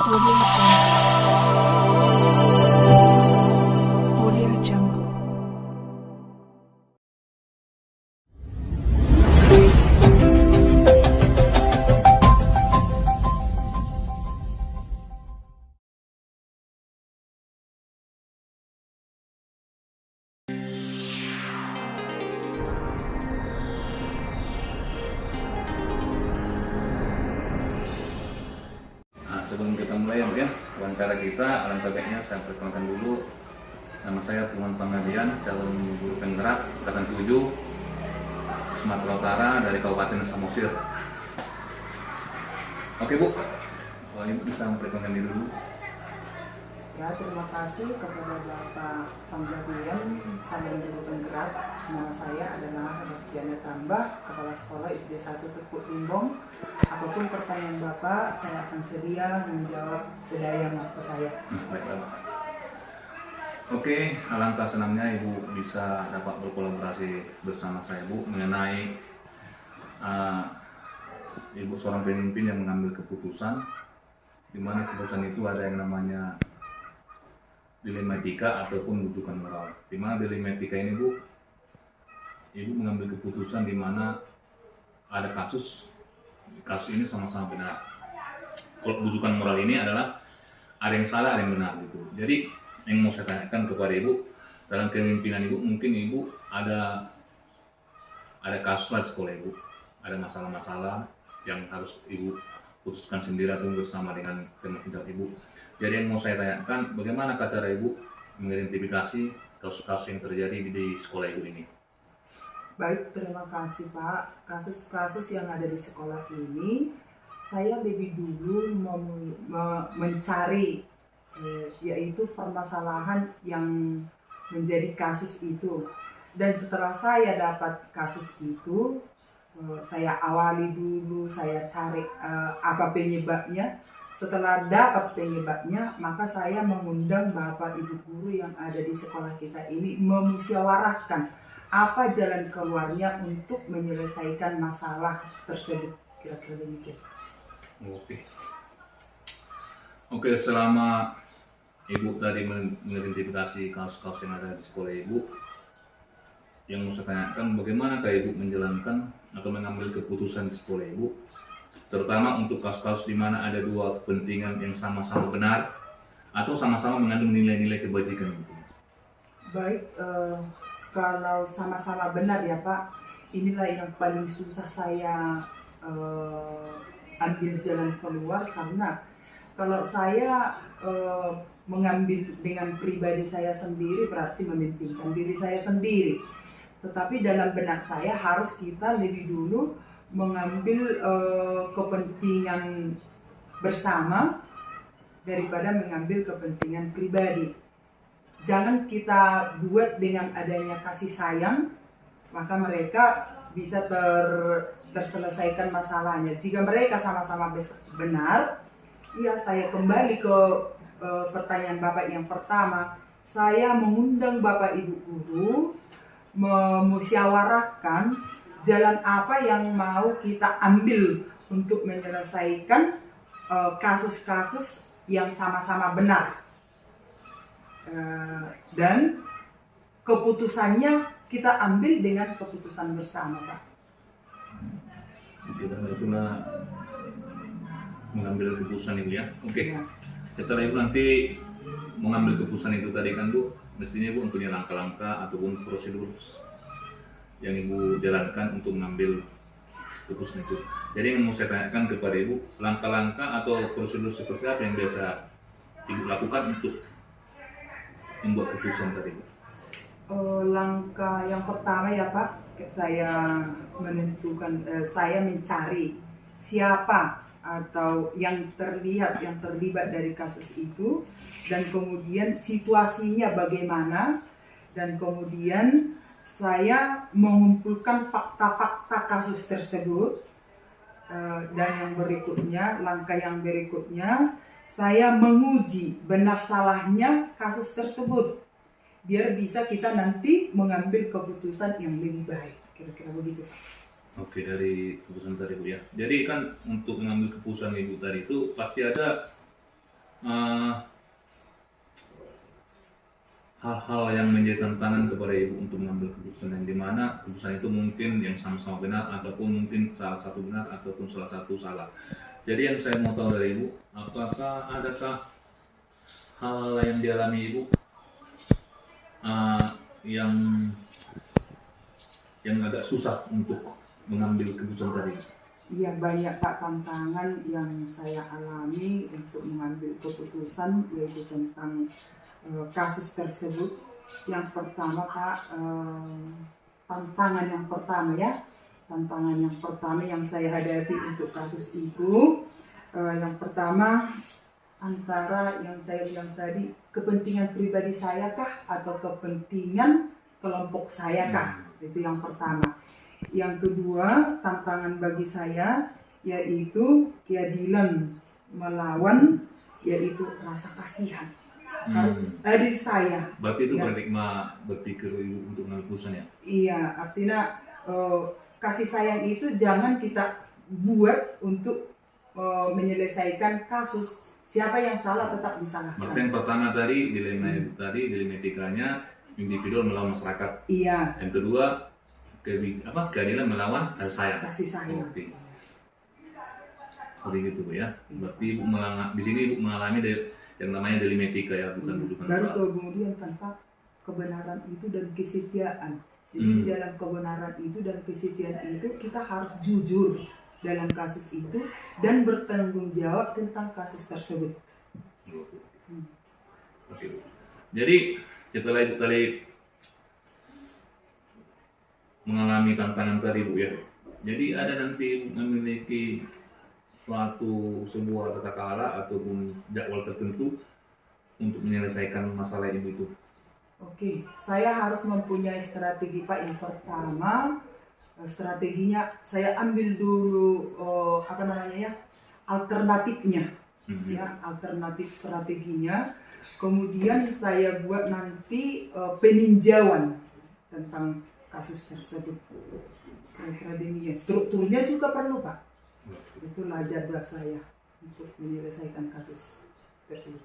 Audio Jungle. Audio Jungle. Sebelum kita mulai ya wawancara kita, alangkah baiknya saya perkenalkan dulu. Nama saya Puan Panggabean, calon guru penggerak angkatan 7 Sumatera Utara dari Kabupaten Samosir. Oke Bu, Ibu bisa memperkenalkan diri dulu. Ya, terima kasih kepada Bapak Panggabean, calon guru penggerak. Nama saya adalah Rostiana Tambah, Kepala Sekolah SD 1 Tekuk Limbong. Apapun pertanyaan Bapak, saya akan sedia menjawab sedaya mampu saya. Baiklah. Oke, alangkah senangnya Ibu bisa dapat berkolaborasi bersama saya Bu mengenai Ibu seorang pemimpin yang mengambil keputusan, di mana keputusan itu ada yang namanya dilema etika ataupun rujukan moral. Di mana dilema etika ini Bu, Ibu mengambil keputusan di mana ada kasus ini sama-sama benar. Kalau rujukan moral ini adalah ada yang salah, ada yang benar gitu. Jadi yang mau saya tanyakan kepada Ibu, dalam kepemimpinan Ibu mungkin Ibu ada kasus di sekolah Ibu, ada masalah-masalah yang harus Ibu putuskan sendiri atau bersama dengan teman pintar Ibu. Jadi yang mau saya tanyakan, bagaimana cara Ibu mengidentifikasi kasus-kasus yang terjadi di sekolah Ibu ini? Baik, terima kasih Pak. Kasus-kasus yang ada di sekolah ini, saya lebih dulu mencari yaitu permasalahan yang menjadi kasus itu. Dan setelah saya dapat kasus itu, saya awali dulu, saya cari apa penyebabnya. Setelah dapat penyebabnya, maka saya mengundang Bapak Ibu guru yang ada di sekolah kita ini memusyawarahkan apa jalan keluarnya untuk menyelesaikan masalah tersebut. Kira-kira demikian. Oke, selama Ibu tadi mengidentifikasi kasus-kasus yang ada di sekolah Ibu, yang mau saya tanyakan, bagaimana Ibu menjalankan atau mengambil keputusan di sekolah Ibu, terutama untuk kasus-kasus di mana ada dua kepentingan yang sama-sama benar atau sama-sama mengandung nilai-nilai kebajikan gitu. Baik, kalau sama-sama benar ya Pak, inilah yang paling susah saya ambil jalan keluar, karena kalau saya mengambil dengan pribadi saya sendiri berarti mementingkan diri saya sendiri. Tetapi dalam benak saya harus kita lebih dulu mengambil kepentingan bersama daripada mengambil kepentingan pribadi. Jangan kita buat dengan adanya kasih sayang, maka mereka bisa terselesaikan masalahnya. Jika mereka sama-sama benar, ya saya kembali ke pertanyaan Bapak yang pertama. Saya mengundang Bapak Ibu guru, memusyawarahkan jalan apa yang mau kita ambil untuk menyelesaikan kasus-kasus yang sama-sama benar. Dan keputusannya kita ambil dengan keputusan bersama Pak. Dan itulah mengambil keputusan Ibu ya. Oke. Ya. Setelah Ibu nanti mengambil keputusan itu tadi kan Bu, mestinya Ibu mempunyai langkah-langkah ataupun prosedur yang Ibu jalankan untuk mengambil keputusan itu. Jadi yang mau saya tanyakan kepada Ibu, langkah-langkah atau prosedur seperti apa yang biasa Ibu lakukan untuk membuat keputusan tadi Bu? Langkah yang pertama ya Pak, saya menentukan, saya mencari siapa atau yang terlibat dari kasus itu, dan kemudian situasinya bagaimana, dan kemudian saya mengumpulkan fakta-fakta kasus tersebut. Dan yang berikutnya, langkah yang berikutnya, saya menguji benar salahnya kasus tersebut, biar bisa kita nanti mengambil keputusan yang lebih baik. Kira-kira begitu. Oke, dari keputusan tadi Bu ya. Jadi kan untuk mengambil keputusan Ibu tadi itu pasti ada eh, hal-hal yang menjadi tantangan kepada ibu untuk mengambil keputusan yang dimana keputusan itu mungkin yang sama-sama benar ataupun mungkin salah satu benar ataupun salah satu salah. Jadi yang saya mau tahu dari ibu, apakah adakah hal-hal yang dialami ibu yang agak susah untuk mengambil keputusan tadi? Iya, banyak Pak tantangan yang saya alami untuk mengambil keputusan, yaitu tentang kasus tersebut. Yang pertama Pak, tantangan yang pertama yang saya hadapi untuk kasus itu, yang pertama antara yang saya bilang tadi, kepentingan pribadi saya kah atau kepentingan kelompok saya kah? Itu yang pertama. Yang kedua, tantangan bagi saya yaitu keadilan melawan yaitu rasa kasihan. Harus dari saya. Berarti itu paradigma berpikir ibu untuk mengambil keputusan ya? Iya, artinya kasih sayang itu jangan kita buat untuk menyelesaikan kasus. Siapa yang salah tetap disalahkan. Berarti yang pertama tadi dilematikanya individu melawan masyarakat. Iya. Yang kedua keadilan melawan kasih sayang. Oke. Seperti gitu Bu ya. Berarti ibu di sini ibu mengalami yang namanya dilematika ya, bukan rujukan. Baru kemudian kan Pak, kebenaran itu dan kesetiaan. Jadi di dalam kebenaran itu dan kesetiaan itu kita harus jujur dalam kasus itu dan bertanggung jawab tentang kasus tersebut. Oke. Jadi setelah ibu tadi mengalami tantangan tadi Bu ya, jadi ada nanti memiliki sebuah tata cara ataupun jadwal tertentu untuk menyelesaikan masalah ibu itu. Oke, saya harus mempunyai strategi Pak. Yang pertama, strateginya saya ambil dulu alternatifnya, ya, alternatif strateginya. Kemudian saya buat nanti peninjauan tentang kasus tersebut. Kira-kira demikian. Strukturnya juga perlu Pak. Itulah jadwal saya untuk menyelesaikan kasus tersebut.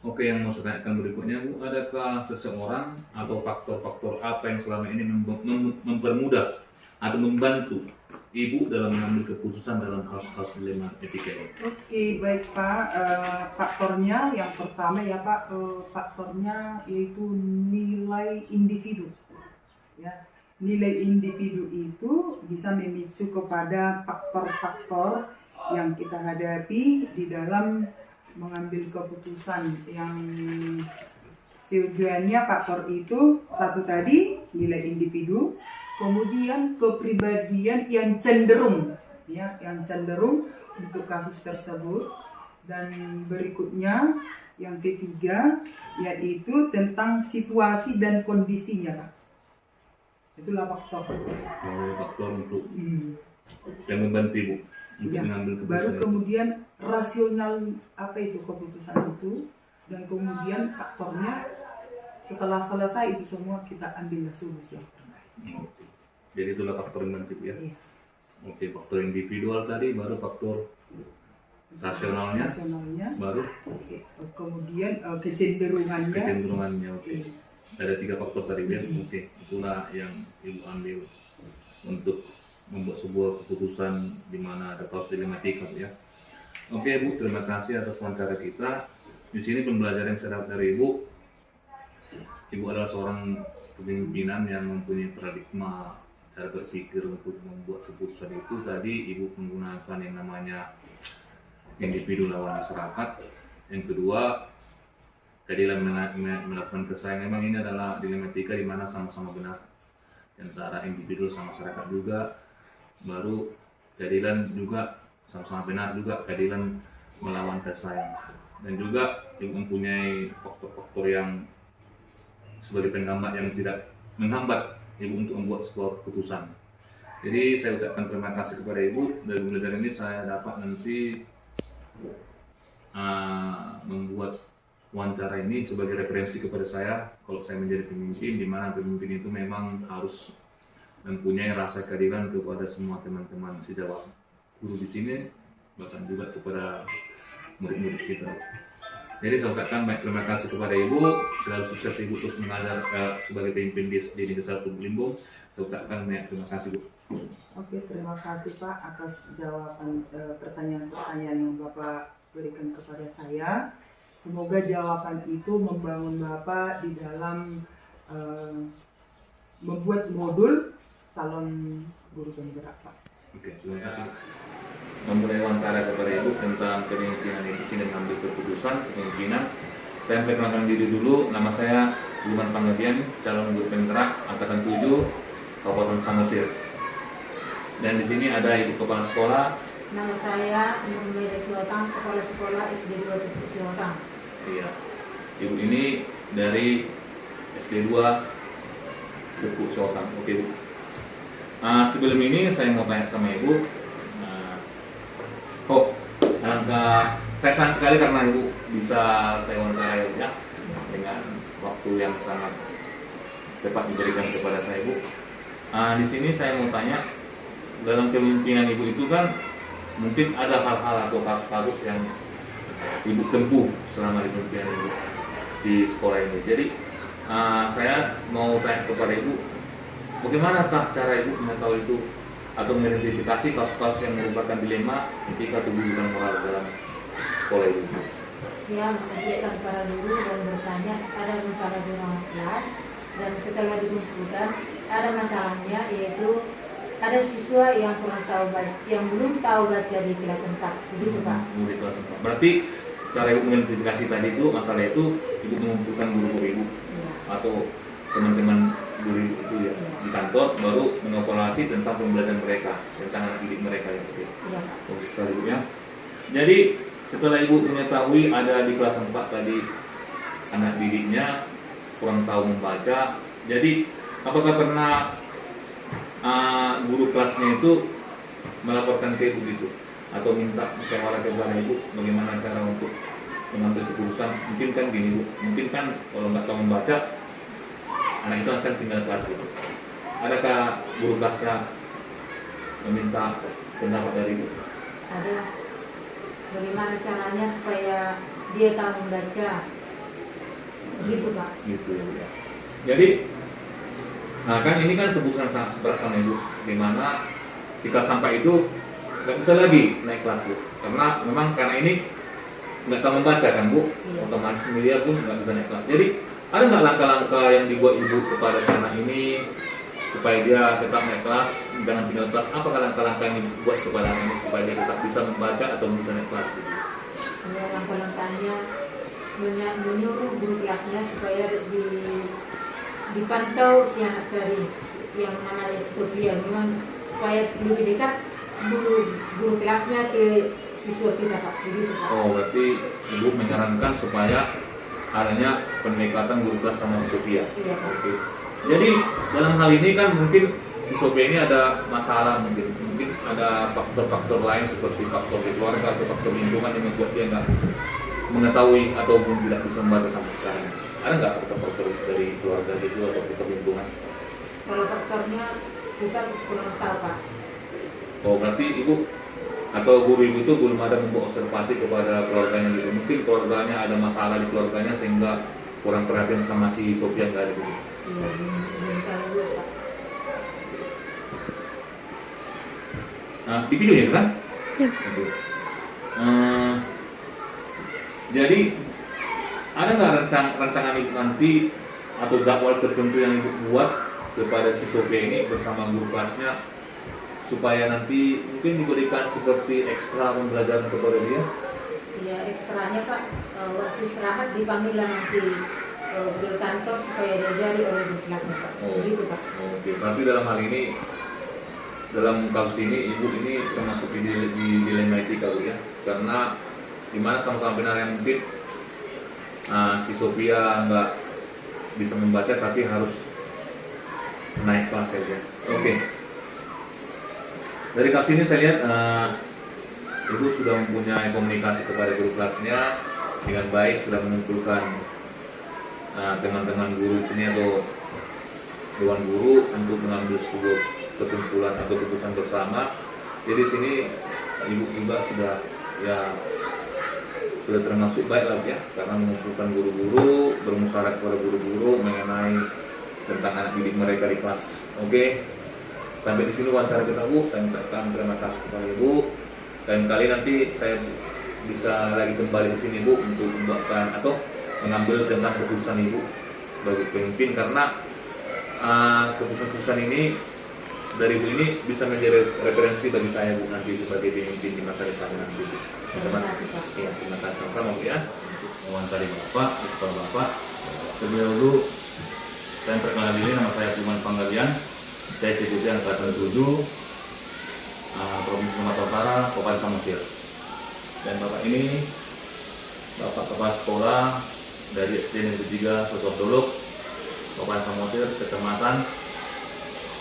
Oke, yang mau saya tanyakan berikutnya Bu, adakah seseorang atau faktor-faktor apa yang selama ini mempermudah atau membantu Ibu dalam mengambil keputusan dalam kasus-kasus dilema etika ini? Oke, baik Pak. Faktornya yang pertama ya Pak, faktornya yaitu nilai individu. Ya, nilai individu itu bisa memicu kepada faktor-faktor yang kita hadapi di dalam mengambil keputusan. Yang tujuannya faktor itu satu tadi nilai individu, kemudian kepribadian yang cenderung untuk kasus tersebut, dan berikutnya yang ketiga yaitu tentang situasi dan kondisinya Pak. Itulah faktor. Faktor untuk yang membantu Ibu untuk mengambil keputusan. Baru kemudian rasional keputusan itu, dan kemudian faktornya setelah selesai itu semua kita ambillah solusi yang terbaik. Jadi itulah faktor yang membantu ya. Iya. Oke, faktor individual tadi, baru faktor rasionalnya, baru kemudian kecenderungannya. Oke. Ada 3 faktor tadi ya. Oke, itulah yang Ibu ambil untuk membuat sebuah keputusan di mana ada kasus dilematika ya. Oke Bu, terima kasih atas wawancara kita. Di sini pembelajaran yang saya dapat dari Ibu adalah seorang pemimpinan yang mempunyai paradigma cara berpikir untuk membuat keputusan itu. Tadi Ibu menggunakan yang namanya individu lawan masyarakat. Yang kedua, keadilan melakukan kesayangan. Memang ini adalah dilematika di mana sama-sama benar antara individu sama masyarakat juga. Baru keadilan juga sama-sama benar juga, keadilan melawan kesayangan. Dan juga mempunyai faktor-faktor yang sebagai penghambat yang tidak menghambat Ibu untuk membuat sebuah keputusan. Jadi saya ucapkan terima kasih kepada Ibu. Dari belajar ini saya dapat nanti membuat wawancara ini sebagai referensi kepada saya kalau saya menjadi pemimpin, di mana pemimpin itu memang harus mempunyai rasa keadilan kepada semua teman-teman sejawat guru di sini, bahkan juga kepada murid-murid kita. Jadi saya ucapkan banyak terima kasih kepada Ibu, selalu sukses Ibu terus mengajar sebagai pemimpin di Desa Tugu Limbung. Saya ucapkan banyak terima kasih Bu. Oke, terima kasih Pak atas jawaban pertanyaan-pertanyaan yang Bapak berikan kepada saya. Semoga jawaban itu membangun Bapak di dalam membuat modul calon guru penggerak Pak. Oke, terima kasih. Memulai wawancara kepada Ibu tentang kepemimpinan Ibu sini mengambil keputusan kepemimpinan. Saya perkenalkan diri dulu, nama saya Luman Panggabean, calon guru penggerak angkatan 7 Kabupaten Samosir. Dan di sini ada Ibu Kepala Sekolah. Nama saya Nurmeda Siwatang, Kepala Sekolah SD 2 Tepuk Siwatang. Iya. Ibu ini dari SD 2 Tepuk Siwatang. Oke Bu. Sebelum ini saya mau tanya sama Ibu. Saya senang sekali karena Ibu bisa saya wawancarai ya dengan waktu yang sangat tepat diberikan kepada saya Bu. Di sini saya mau tanya, dalam kepemimpinan Ibu itu kan mungkin ada hal-hal atau kasus-kasus yang Ibu tempuh selama di kepemimpinan Ibu di sekolah ini. Jadi saya mau tanya kepada Ibu, bagaimanakah cara Ibu mengetahui itu atau mengidentifikasi kasus-kasus yang merupakan dilema ketika tubuh moral dalam sekolah Ibu? Ya, mengajarkan para guru dan bertanya ada masalah di ruang kelas, dan setelah dikumpulkan ada masalahnya, yaitu ada siswa yang belum tahu baca di kelas 4, begitu Pak. Di kelas 4. Berarti cara Ibu mengidentifikasi tadi itu masalah itu Ibu mengumpulkan guru-guru Ibu Ya. atau teman-teman guru itu ya di kantor, baru mengevaluasi tentang pembelajaran mereka, tentang anak didik mereka ya. Iya Pak. Bagus sekali Bu ya. Jadi setelah Ibu mengetahui ada di kelas 4 tadi anak didiknya kurang tahu membaca, jadi apakah pernah guru kelasnya itu melaporkan ke Ibu gitu atau minta musyawarah kepada Ibu bagaimana cara untuk mengambil keputusan? Mungkin kan gini Bu, mungkin kan kalau nggak tahu membaca anak itu akan tinggal kelas gitu. Adakah guru kelasnya meminta pendapat dari Ibu? Ada. Bagaimana caranya supaya dia tahu membaca, begitu Pak. Gitu ya Bu ya. Jadi kan ini kan keputusan sangat berat sama Ibu, dimana di kelas sampah itu nggak bisa lagi naik kelas Bu, karena memang sekarang ini nggak tahu membaca kan Bu, Iya. otomatis dia pun nggak bisa naik kelas. Jadi ada nggak langkah-langkah yang dibuat Ibu kepada anak ini supaya dia tetap naik kelas, jangan tinggal kelas? Apakah langkah-langkah yang dibuat kepada anak ini supaya dia tetap bisa membaca atau bisa naik kelas gitu? Ya, langkah-langkahnya menyuruh guru kelasnya supaya dipantau si anak tadi yang namanya Sophia, memang supaya lebih dekat guru kelasnya ke siswa kita Pak, begitu Pak. Oh, berarti Ibu menyarankan supaya adanya pendekatan guru kelas sama Sophia. Iya Pak. Oke. Jadi dalam hal ini kan mungkin di Sophia ini ada masalah, mungkin ada faktor-faktor lain seperti faktor di keluarga atau faktor lingkungan yang membuat dia nggak mengetahui ataupun tidak bisa membaca sampai sekarang. Ada nggak faktor-faktor dari keluarga itu atau faktor lingkungan? Kalau faktornya kita kurang tahu Pak. Oh, berarti Ibu atau guru Ibu itu belum ada membuat observasi kepada keluarganya gitu. Mungkin keluarganya ada masalah di keluarganya sehingga kurang perhatian sama si Sophia nggak ada gitu. Iya, belum tahu juga Pak. Nah, di videonya itu kan? Iya. Oke. Jadi ada nggak rancangan Ibu nanti atau jadwal tertentu yang Ibu buat kepada si Sophia ini bersama guru kelasnya supaya nanti mungkin diberikan seperti ekstra pembelajaran kepada dia? Iya, ekstranya Pak, waktu istirahat dipanggil nanti ke kantor supaya diajari oleh guru kelasnya Pak. Oh. Begitu Pak. Oke, berarti dalam hal ini, dalam kasus ini Ibu ini termasuk di dilema etika Bu ya, karena dimana sama-sama benar yang mungkin si Sophia nggak bisa membaca tapi harus naik kelas saja. Oke. Dari kasus ini saya lihat Ibu sudah mempunyai komunikasi kepada guru kelasnya dengan baik, sudah mengumpulkan teman-teman guru di sini atau dewan guru untuk mengambil sebuah kesimpulan atau keputusan bersama. Jadi sini Ibu juga sudah ya sudah termasuk baik lah ya, karena mengumpulkan guru-guru, bermusyawarah kepada guru-guru mengenai tentang anak didik mereka di kelas. Oke, sampai di sini wawancara kita Bu. Saya ucapkan terima kasih kepada Ibu. Lain kali nanti saya bisa lagi kembali ke sini Bu untuk membuatkan atau mengambil tentang keputusan Ibu sebagai pemimpin, karena keputusan-keputusan ini dari Bu ini bisa menjadi referensi bagi saya Bu nanti sebagai pemimpin di masa depan nanti. Terima kasih Pak. Ya, terima kasih sama-sama Bu ya. Wawancari Bapak, Bapak Bapak. Terlebih dahulu saya perkenalkan diri, nama saya Firman Panggalian. Saya CPT Angkatan 7 Provinsi Sumatera Utara, Kabupaten Samosir. Dan Bapak ini Bapak Kepala Sekolah dari SD Negeri 3 Sosok Dolok, Kabupaten Samosir, Kecamatan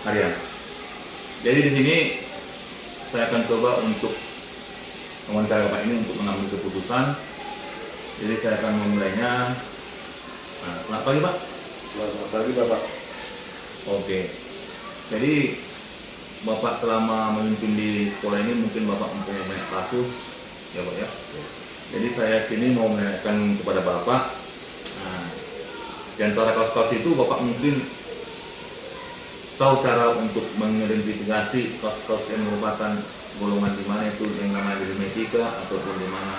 Harian. Jadi di sini saya akan coba untuk mewawancara Bapak ini untuk mengambil keputusan. Jadi saya akan memulainya. Selamat pagi Pak. Selamat pagi Bapak. Oke. Jadi Bapak selama memimpin di sekolah ini mungkin Bapak mempunyai banyak kasus, ya Pak ya. Jadi saya sini mau menanyakan kepada Bapak. Di antara kasus-kasus itu Bapak mungkin tahu cara untuk mengidentifikasi kasus-kasus yang merupakan golongan di mana itu yang namanya genetika ataupun di mana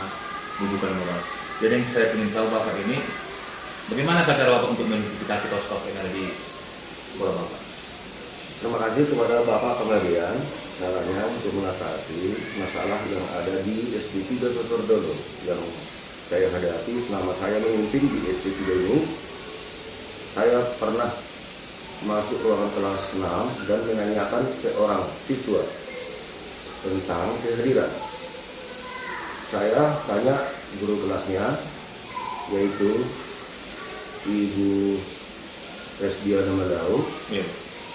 rujukan moral. Jadi yang saya ingin tahu Bapak ini, bagaimana cara Bapak untuk mengidentifikasi kasus-kasus yang ada di sekolah Bapak? Terima kasih kepada Bapak Pengadilan caranya untuk mengatasi masalah yang ada di SD 3 Sosor Dolo yang saya hadapi selama saya memimpin di SD 3 ini. Saya pernah masuk ruangan kelas 6 dan menanyakan seorang siswa tentang kehadiran. Saya tanya guru kelasnya, yaitu Ibu Resdiana Madau,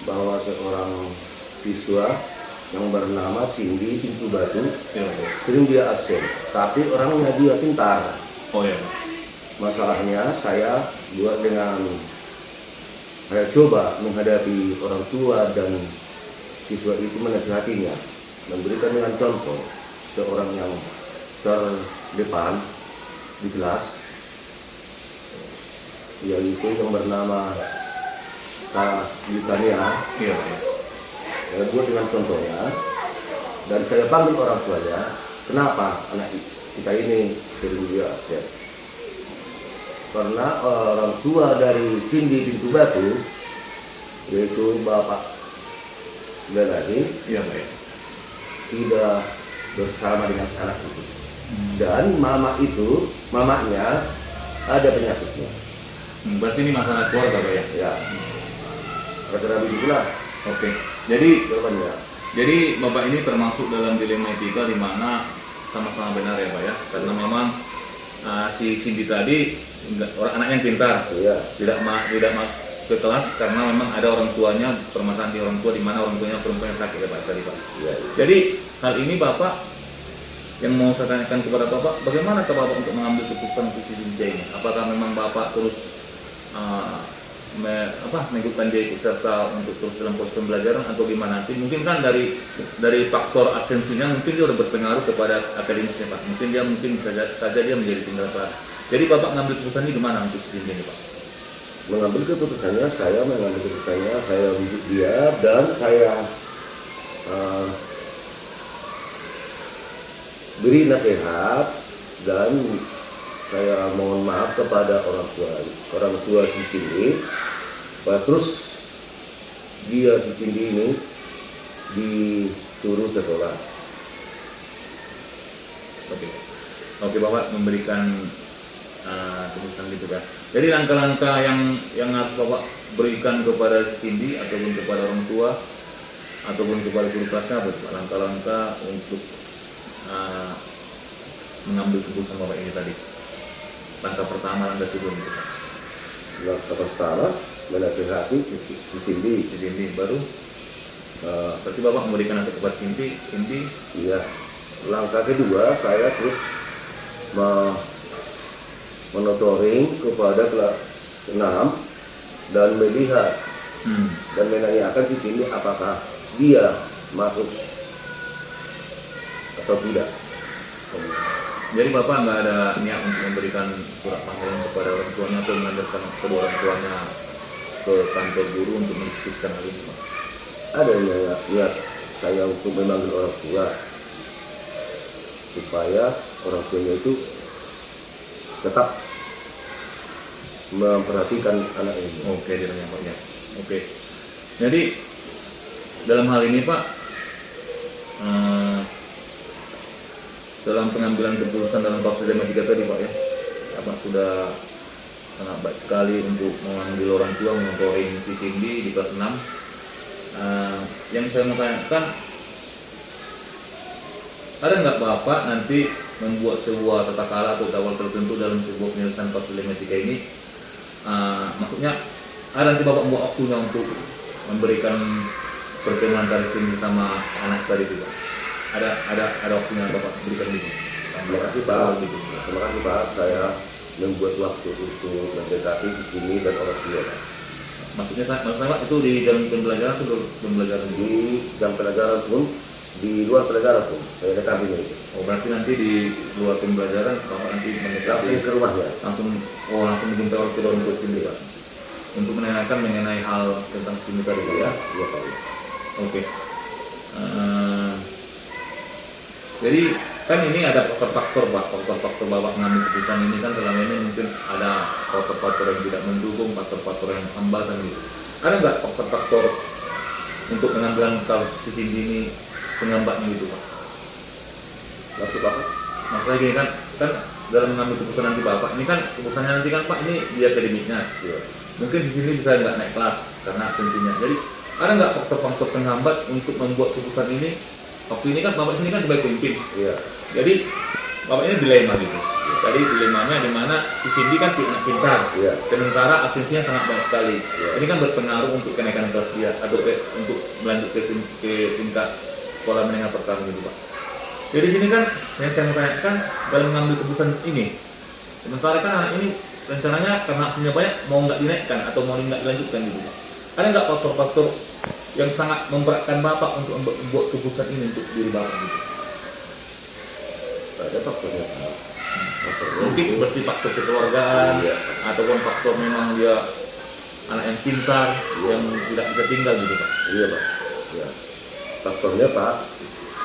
bahwa seorang siswa yang bernama Cindy Pintu Batu sering dia absen, tapi orangnya dia pintar. Oh ya. Masalahnya saya buat dengan saya coba menghadapi orang tua dan siswa itu menasihatinya, memberikan dengan contoh seorang yang terdepan di kelas, yaitu yang bernama Kak Yutania. Iya. Saya buat dengan contohnya dan saya panggil orang tuanya, kenapa anak kita ini sering dia absen? Karena orang tua dari Cindy Pintu Batu, yaitu Bapak Beladi, Iya Pak ya. tidak bersama dengan anak itu. Dan mamanya ada penyakitnya. Berarti ini masalah keluarga Pak ya. Ya, kira-kira begitulah Oke. Jadi jawabannya. Bapak ini termasuk dalam dilema etika di mana sama-sama benar ya Pak ya. Karena memang si Cindy tadi orang anak yang pintar, Iya. tidak masuk ke kelas karena memang ada orang tuanya, permasalahan di orang tua di mana orang tuanya perempuan yang sakit ya Pak tadi Pak. Iya. Jadi hal ini Bapak yang mau saya tanyakan kepada Bapak, bagaimana Bapak untuk mengambil keputusan untuk si Cindy ini? Apakah memang Bapak terus mengikutkan dia ikut serta untuk terus dalam proses pembelajaran atau gimana nanti? Mungkin kan dari faktor absensinya mungkin dia udah berpengaruh kepada akademisnya Pak. Mungkin bisa saja dia menjadi tinggal kelas. Jadi Bapak ngambil keputusan ini gimana untuk si ini Pak? Saya mengambil keputusannya, saya bujuk dia dan saya beri nasihat dan saya mohon maaf kepada orang tua Cici ini. Terus dia Cici ini disuruh sekolah. Oke Bapak memberikan keputusan gitu kan. Jadi langkah-langkah yang harus Bapak berikan kepada Cindy ataupun kepada orang tua ataupun kepada guru kelasnya apa Pak? Langkah-langkah untuk mengambil keputusan Bapak ini tadi. Langkah pertama, langkah kedua gitu Pak. Langkah pertama menasihati Cindy baru berarti Bapak memberikan nasihat kepada Cindy. Iya. Langkah kedua saya terus monitoring kepada kelas 6 dan melihat dan menanyakan di sini apakah dia masuk atau tidak. Jadi Bapak nggak ada niat memberikan surat panggilan kepada orang tuanya atau mengajarkan kedua orang tuanya ke kantor guru untuk mendiskusikan hal ini, Pak? Ada niat saya untuk memanggil orang tua supaya orang tuanya itu tetap memperhatikan anak ini. Oke, diranya Pak ya. Oke. Jadi dalam hal ini Pak, dalam pengambilan keputusan dalam kasus dilematika tadi Pak ya, Bapak sudah sangat baik sekali untuk memanggil orang tua, mengontoring si Cindy di kelas 6. Yang saya mau tanyakan, ada nggak Bapak nanti membuat sebuah tata cara atau jadwal tertentu dalam sebuah penyelesaian kasus dilematika ini? Maksudnya ada nanti Bapak membuat waktunya untuk memberikan pertemuan dari sini sama anak tadi juga. Ada waktunya Bapak berikan gitu. Terima kasih Pak. Terima kasih Pak. Saya membuat waktu untuk mendekati di sini dan orang tua. Maksudnya Pak itu di dalam pembelajaran atau pembelajaran Di jam pelajaran pun, di luar pelajaran pun saya dekati ini. Oh, berarti nanti di luar pembelajaran Bapak nanti mendekati Langsung ke rumahnya. langsung menjumpai orang tua sini Pak, untuk menanyakan mengenai hal tentang sini tadi Pak ya. Iya Pak. Oke. Jadi kan ini ada faktor-faktor Pak, faktor-faktor Bapak mengambil keputusan ini kan selama ini mungkin ada faktor-faktor yang tidak mendukung, faktor-faktor yang hambatan gitu. Ada nggak faktor-faktor untuk pengambilan kasus Cindy ini penghambatnya gitu Pak? Maksud Bapak? Maksudnya gini kan dalam mengambil keputusan nanti Bapak ini kan keputusannya nanti kan Pak ini di akademiknya. Iya. Mungkin di sini bisa nggak naik kelas karena absensinya. Jadi ada nggak faktor-faktor penghambat untuk membuat keputusan ini? Waktu ini kan Bapak sini kan sebagai pemimpin. Iya. Jadi Bapak ini dilema gitu. Jadi dilemanya di mana si Cindy kan anak pintar, Iya. sementara absensinya sangat banyak sekali. Iya. Ini kan berpengaruh untuk kenaikan kelas dia atau untuk melanjut ke tingkat sekolah menengah pertama gitu Pak. Jadi di sini kan yang saya mau tanyakan dalam mengambil keputusan ini, sementara kan anak ini rencananya karena absensinya banyak mau nggak dinaikkan atau mau nggak dilanjutkan gitu Pak. Ada nggak faktor-faktor yang sangat memberatkan Bapak untuk membuat keputusan ini untuk diri Bapak gitu? Ada faktornya Pak. Faktornya Mungkin itu- seperti faktor kekeluargaan, Iya. ataupun faktor memang dia anak yang pintar, yang tidak bisa tinggal gitu Pak. Iya Pak. Ya. Faktornya Pak,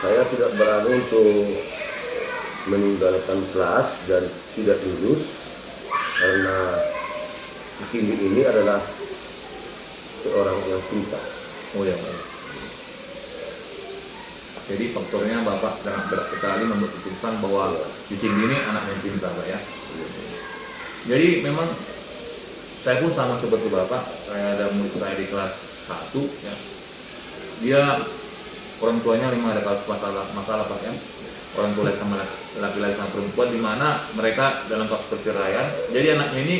saya tidak berani untuk meninggalkan kelas dan tidak lulus karena Cindy ini adalah seorang yang pintar. Oh ya Pak. Jadi faktornya Bapak sangat berat sekali membuat keputusan bahwa di sini ini anak yang pintar Pak ya. Jadi memang saya pun sama seperti Bapak, saya ada murid saya di kelas 1 ya. Dia orang tuanya memang ada kasus masalah Pak ya. Orang tua sama laki-laki sama perempuan di mana mereka dalam kasus perceraian. Jadi anaknya ini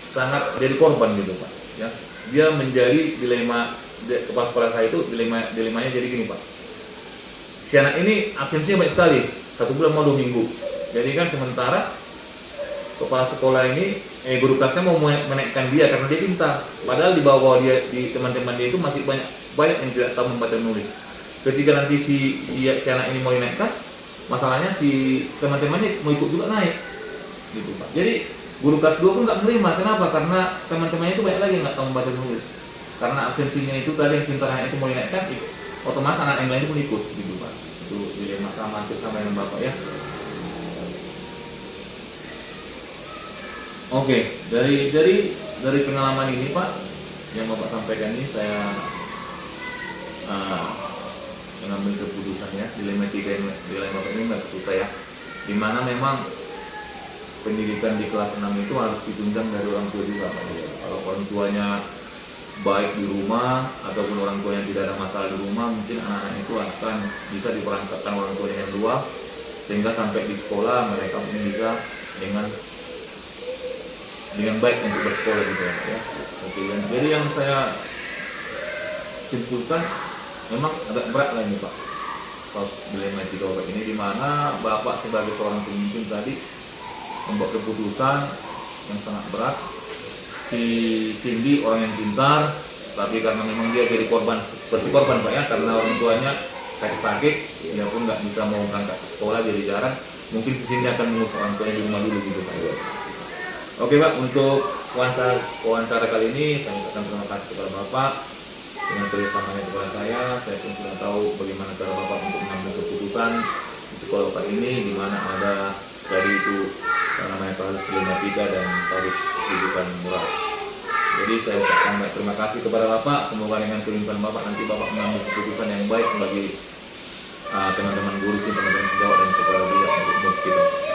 sangat jadi korban gitu Pak ya. Dia menjadi dilema kepala sekolah saya itu dilemanya jadi gini Pak. Si anak ini absensinya banyak sekali, 1 bulan mau 2 minggu. Jadi kan sementara kepala sekolah ini guru kelasnya mau menaikkan dia karena dia pintar. Padahal di bawah dia di teman-teman dia itu masih banyak yang tidak tahu membaca menulis. Ketika nanti si anak ini mau dinaikkan, masalahnya si teman-temannya mau ikut juga naik, gitu Pak. Jadi guru kelas 2 pun nggak menerima. Kenapa? Karena teman-temannya itu banyak lagi yang nggak tahu membaca menulis. Karena absensinya itu tadi yang pintar anak itu mau dinaikkan, otomatis anak yang lain pun ikut, gitu Pak. Itu dilema sama dengan Bapak ya. Oke, dari pengalaman ini Pak, yang Bapak sampaikan ini saya mengambil keputusan ya, dilema Bapak ini nggak susah ya. Dimana memang pendidikan di kelas 6 itu harus ditunjang dari orang tua juga Pak. Kalau orang tuanya baik di rumah ataupun orang tua yang tidak ada masalah di rumah, mungkin anak-anak itu akan bisa diperangkatkan orang tua yang dua sehingga sampai di sekolah mereka mungkin bisa dengan baik untuk bersekolah gitu ya. Oke, jadi yang saya simpulkan memang agak berat lah ini Pak kasus dilematika Bapak ini, di mana Bapak sebagai seorang pemimpin tadi membuat keputusan yang sangat berat. Si Cindy orang yang pintar, tapi karena memang dia jadi seperti korban Pak ya, karena orang tuanya sakit, dia pun nggak bisa mau berangkat ke sekolah jadi jarang. mungkin di sini akan mengurus orang tuanya di rumah dulu gitu Pak. Oke Pak, untuk wawancara kali ini saya ucapkan terima kasih kepada Bapak dengan kerjasamanya kepada saya pun sudah tahu bagaimana cara Bapak untuk mengambil keputusan di sekolah Bapak ini, di mana ada tadi itu yang namanya Paulus Dilematika dan Paulus Rujukan Moral. Jadi saya ucapkan terima kasih kepada Bapak, semoga dengan kelimpahan Bapak nanti Bapak mengambil keputusan yang baik bagi teman-teman guru, teman-teman sejawat dan kepala dinas untuk kita.